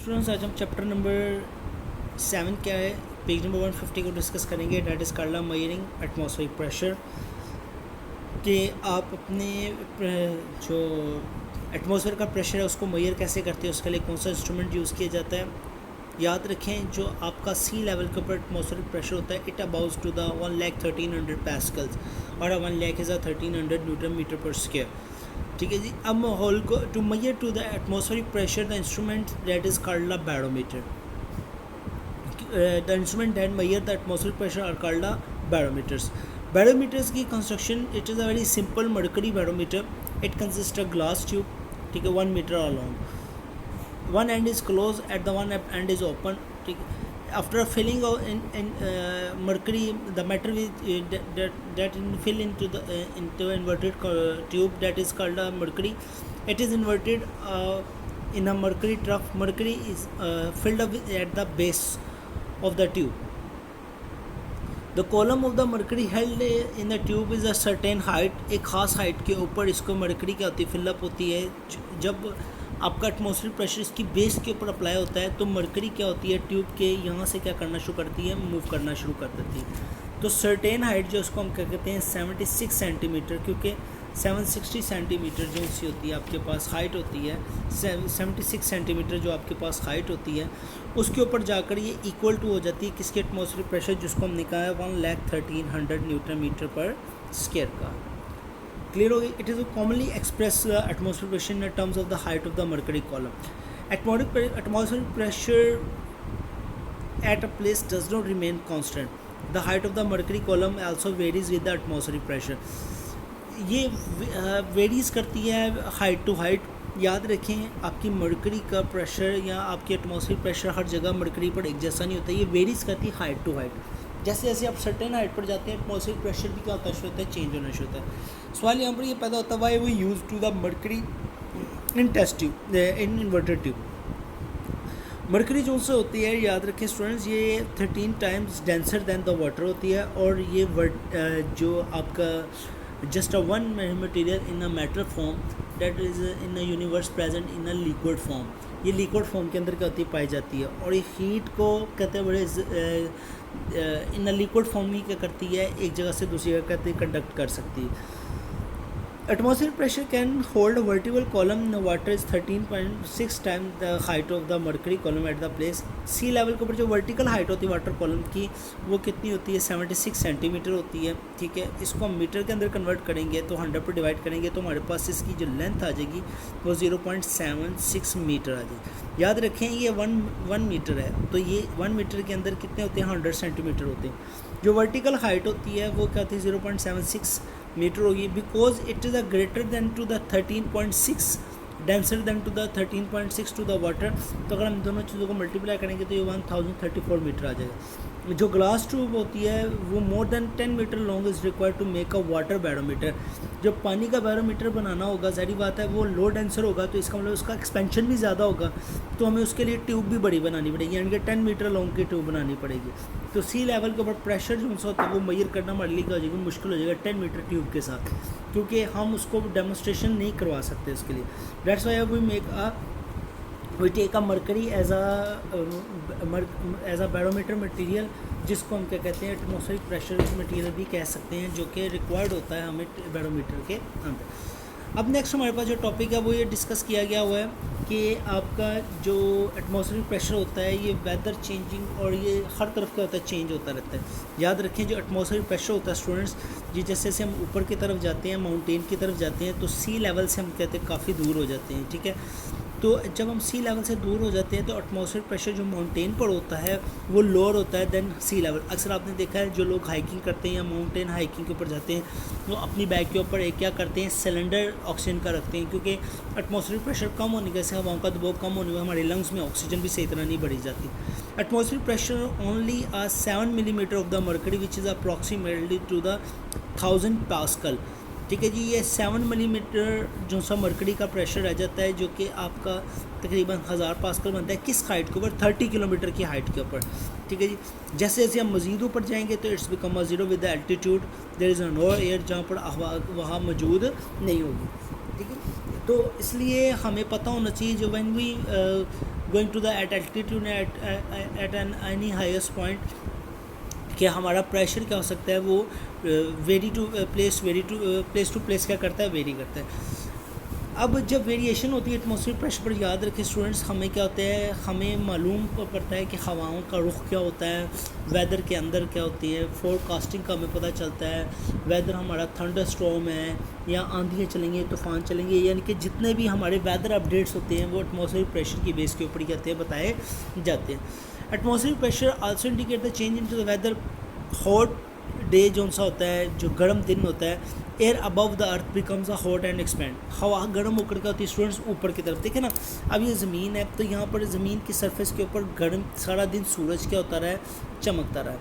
Students आज हम chapter number 7 क्या है पेज नंबर 150 को डिस्कस करेंगे। डैट इज़ कार्ला मयरिंग एटमॉस्फेरिक प्रेशर कि आप अपने जो एटमॉस्फेयर का प्रेशर है उसको मेजर कैसे करते हैं, उसके लिए कौन सा इंस्ट्रूमेंट यूज़ किया जाता है। याद रखें जो आपका सी लेवल के ऊपर एटमॉस्फेरिक प्रेशर होता है it abouts to the 1,13,00 pascals और 1,00,000 इज़ 1,300 न्यूटन मीटर पर स्क्वायर। ठीक है जी। अब माहौल को to measure to the atmospheric pressure the instrument that is called the barometer. The instrument that measure the atmospheric pressure are called the barometers. Barometers की construction it is a very simple mercury barometer. It consist a glass tube, ठीक है, 1 meter along. One and is close at the one and is open, ठीक है। After filling in mercury, the matter that fill into inverted tube that is called a mercury. It is inverted in a mercury trough. Mercury is filled up at the base of the tube. The column of the mercury held in the tube is a certain height. एक खास height के ऊपर इसको mercury क्या होती है, fill up होती है। जब आपका एटमॉस्फेरिक प्रेशर इसकी बेस के ऊपर अप्लाई होता है तो मरकरी क्या होती है, ट्यूब के यहाँ से क्या करना शुरू करती है, मूव करना शुरू कर देती है। तो सर्टेन हाइट जो उसको हम क्या कहते हैं 76 सेंटीमीटर, क्योंकि 760 सेंटीमीटर जो सी होती है आपके पास हाइट होती है, 76 सेंटीमीटर जो आपके पास हाइट होती है उसके ऊपर जाकर ये इक्वल टू हो जाती है किसके एटमॉस्फेरिक प्रेशर जिसको हम निकाला है 1,13,00 न्यूटन मीटर पर स्क्वायर का। क्लियर हो गई। It is commonly express atmospheric pressure in terms of the height of the mercury column. Atmospheric pressure at a place does not remain constant. The height of the mercury column also varies with the atmospheric pressure. ये varies करती है height to height. याद रखें आपकी mercury का pressure या आपकी atmospheric pressure हर जगह मर्करी पर एक जैसा नहीं होता, ये वेरीज करती है हाइट टू हाइट। जैसे जैसे आप सर्टेन हाइट पर जाते हैं एटमॉस्फेरिक प्रेशर भी क्या होता है, शुरू होता है, चेंज होना शुरू होता है। सवाल यहाँ पर ये पैदा होता है why we use to the mercury in test tube in inverted tube. Mercury जो से होती है, याद रखें स्टूडेंट्स, ये 13 times denser than the water होती है और ये जो आपका just a one material in a matter form that is in a universe present in a liquid form. ये लिक्विड फॉर्म के अंदर क्या होती है, पाई जाती है और ये हीट को कहते हैं बड़े इन अ लिक्विड फॉर्म ही क्या करती है, एक जगह से दूसरी जगह कहते हैं कंडक्ट कर सकती है। Atmospheric pressure can hold a vertical column in the water is 13.6 times the height of the mercury column at the place sea level के ऊपर जो vertical height होती है वाटर कॉलम की वो कितनी होती है 76 सेंटीमीटर होती है। ठीक है, इसको हम मीटर के अंदर कन्वर्ट करेंगे तो 100 पर डिवाइड करेंगे तो हमारे पास इसकी जो लेंथ आ जाएगी वो 0.76 मीटर आ जाएगी। याद रखें ये वन मीटर है तो ये 1 मीटर के अंदर कितने होते हैं 100 सेंटीमीटर होते हैं। जो वर्टिकल हाइट होती है वो क्या होती है 0.76 मीटर होगी because it is a greater than to the 13.6 denser than to the 13.6 to the water. तो अगर हम दोनों चीज़ों को मल्टीप्लाई करेंगे तो ये 1034 मीटर आ जाएगा। जो ग्लास ट्यूब होती है वो more than 10 metre long is required to make a water barometer. जब पानी का बैरोमीटर बनाना होगा सारी बात है वो लो डेंसर होगा तो इसका मतलब उसका एक्सपेंशन भी ज़्यादा होगा तो हमें उसके लिए ट्यूब भी बड़ी बनानी पड़ेगी, यानी कि 10 मीटर लॉन्ग की ट्यूब बनानी पड़ेगी। तो सी लेवल के ऊपर प्रेशर जो होता है वो मेजर करना हमारे लिए क्या हो जाएगा, मुश्किल हो जाएगा 10 मीटर ट्यूब के साथ, क्योंकि हम उसको डेमोस्ट्रेशन नहीं करवा सकते इसके लिए। That's why we take a mercury as a barometer material, जिसको हम क्या कहते हैं एटमॉस्फेरिक प्रेशर मटेरियल भी कह सकते हैं, जो कि रिक्वायर्ड होता है हमें बैरोमीटर के अंदर। अब नेक्स्ट हमारे पास जो टॉपिक है वो ये डिस्कस किया गया हुआ है कि आपका जो एटमॉस्फेरिक प्रेशर होता है ये वेदर चेंजिंग और ये हर तरफ का होता है, चेंज होता रहता है। याद रखें जो एटमॉस्फेरिक प्रेशर होता है स्टूडेंट्स, जी जैसे जैसे हम ऊपर की तरफ जाते हैं, माउंटेन की तरफ जाते हैं तो सी लेवल से हम कहते हैं काफ़ी दूर हो जाते हैं। ठीक है, तो जब हम सी लेवल से दूर हो जाते हैं तो एटमॉस्फेरिक प्रेशर जो माउंटेन पर होता है वो लोअर होता है देन सी लेवल। अक्सर आपने देखा है जो लोग हाइकिंग करते हैं या माउंटेन हाइकिंग के ऊपर जाते हैं वो अपनी बैग के ऊपर एक क्या करते हैं सिलेंडर ऑक्सीजन का रखते हैं, क्योंकि एटमॉस्फेरिक प्रेशर कम होने के से हवाओं का दबाव कम होने में हमारे लंग्स में ऑक्सीजन भी सही तरह नहीं बढ़ी जाती। Atmospheric pressure only 7 millimetre of the mercury which is approximately to the 1000 pascal. ठीक है जी, ये 7 मिलीमीटर जो सा मर्करी का प्रेशर रह जाता है जो कि आपका तकरीबन 1000 पास्कल बनता है किस हाइट के ऊपर, 30 किलोमीटर की हाइट के ऊपर। ठीक है जी, जैसे जैसे हम मज़ीद ऊपर जाएंगे तो it's become a zero with the altitude there is no air, जहाँ पर वहाँ मौजूद नहीं होगी। ठीक है, तो इसलिए हमें पता होना चाहिए जो when we going to the at altitude at an any highest point, कि हमारा प्रेशर क्या हो सकता है वो vary to place to place क्या करता है, वेरी करता है। अब जब वेरिएशन होती है एटमॉस्फेरिक प्रेशर पर, याद रखें स्टूडेंट्स, हमें क्या होता है, हमें मालूम पड़ता है कि हवाओं का रुख क्या होता है, वेदर के अंदर क्या होती है, फोरकास्टिंग का हमें पता चलता है, वेदर हमारा थंडर स्टॉर्म है या आंधियाँ चलेंगे, तूफ़ान चलेंगे, यानी कि जितने भी हमारे वेदर अपडेट्स होते हैं वो एटमॉस्फेरिक प्रेशर की बेस के ऊपर ही कहते हैं, बताए जाते हैं। Atmospheric pressure also indicate the change in to the weather. Hot day जो सा होता है, जो गर्म दिन होता है, air above the earth becomes a hot and expand, हवा गर्म होकर क्या होती है स्टूडेंट्स, ऊपर की तरफ। देखें ना, अब ये ज़मीन है, तो यहाँ पर ज़मीन की सरफेस के ऊपर गर्म सारा दिन सूरज क्या होता रहा है, चमकता रहा है।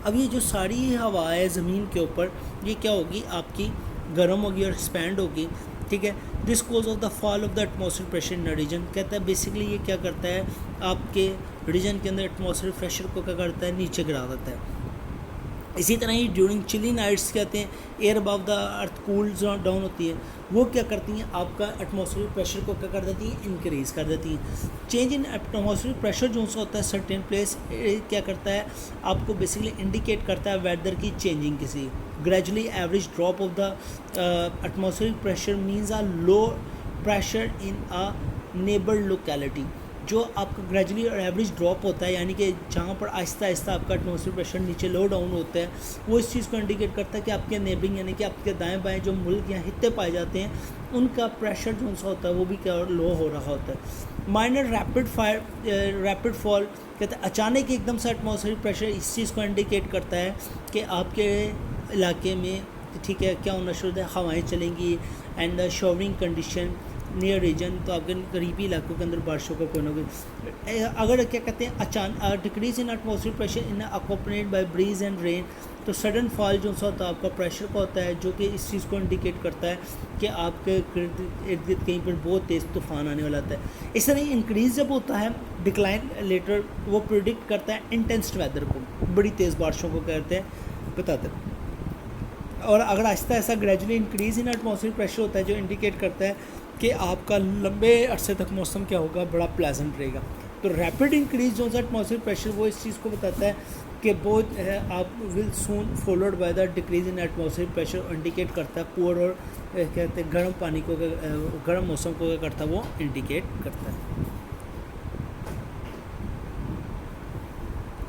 अब ये जो सारी हवा है ज़मीन के ऊपर, ये क्या होगी, आपकी गर्म होगी और एक्सपैंड होगी, ठीक है। This cause of the fall of the atmospheric pressure in region, कहता है बेसिकली ये क्या करता है, आपके रीजन के अंदर एटमॉस्फेरिक प्रेशर को क्या करता है, नीचे गिरा देता है। इसी तरह ही ड्यूरिंग चिली नाइट्स कहते हैं, air above the earth cool down होती है, वो क्या करती हैं, आपका एटमॉस्फेरिक प्रेशर को क्या कर देती हैं, इंक्रीज़ कर देती हैं। चेंज इन एटमॉस्फेरिक प्रेशर जो सा होता है सर्टेन प्लेस, क्या करता है, आपको बेसिकली इंडिकेट करता है वेदर की चेंजिंग किसी। Gradually average drop of the atmospheric pressure means a low pressure in a neighbour locality, जो आपका ग्रेजुअली और एवरेज ड्रॉप होता है, यानी कि जहाँ पर आहिस्ता आहिस्ता आपका एटमॉस्फेरिक प्रेशर नीचे लो डाउन होता है, वो इस चीज़ को इंडिकेट करता है कि आपके नेबरिंग यानी कि आपके दाएं बाएं जो मुल्क या हिस्से पाए जाते हैं, उनका प्रेशर जो सा होता है वो भी क्या लो हो रहा होता है। माइनर रैपिड फॉल कहते हैं अचानक एकदम से एटमॉस्फेरिक प्रेशर, इस चीज़ को इंडिकेट करता है कि आपके इलाके में, ठीक है, क्या होना शुरू है, हवाएँ चलेंगी and showering condition near region, तो आपके करीबी इलाकों के अंदर बारिशों का कोई ना कोई, अगर क्या कहते हैं अचानक decrease in atmospheric pressure in accompanied by breeze and rain, तो सडन फॉल जो सा होता है आपका प्रेशर का होता है, जो कि इस चीज़ को इंडिकेट करता है कि आपके इर्द गिर्द कहीं पर बहुत तेज़ तूफान आने वाला होता है। इस तरह इंक्रीज़ जब होता है, डिक्लाइन लेटर, वो प्रिडिक्ट करता है इंटेंस वेदर को, बड़ी तेज़ बारिशों को कहते हैं, बताते हैं। और अगर Aahista Aahista gradually increase in atmospheric pressure होता है, जो इंडिकेट करता है कि आपका लंबे अरसे तक मौसम क्या होगा, बड़ा प्लेजेंट रहेगा। तो रैपिड इंक्रीज जो है एटमॉस्फेरिक प्रेशर, वो इस चीज़ को बताता है कि बहुत आप will soon followed by the decrease in atmospheric pressure, indicate करता है पुअर और कहते हैं गर्म पानी को, गर्म मौसम को क्या करता है, वो इंडिकेट करता है।